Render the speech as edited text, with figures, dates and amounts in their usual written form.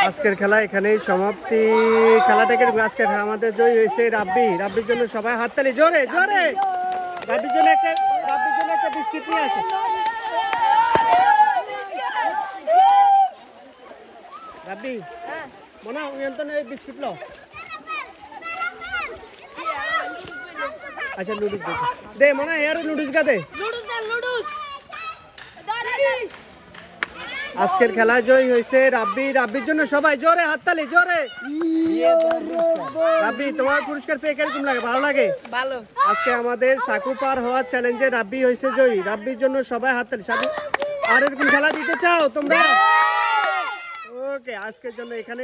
আজকের খেলা এখানেই সমাপ্তি। খেলাটাকে আজকে আমাদের জয় হয়েছে রাব্বি। রাব্বির জন্য সবাই হাততালি, জোরে জোরে। রাব্বির জন্য একটা বিস্কিট নিয়ে আসে। রাব্বি মনে হয় বিস্কিট লো। আচ্ছা নুডলস দে মনে হয় নুডলস গা দে। আজকের খেলায় জয় হয়েছে রাব্বি। রাব্বির জন্য সবাই জোরে হাততালি, জোরে। রাব্বি তোমার পুরস্কার পেয়ে কিরকম লাগে? ভালো লাগে? ভালো। আজকে আমাদের সাকু পার হওয়ার চ্যালেঞ্জে রাব্বি হয়েছে জয়ী। রাব্বির জন্য সবাই হাততালি। আর এরকম খেলা দিতে চাও তোমরা? ওকে, আজকের জন্য এখানে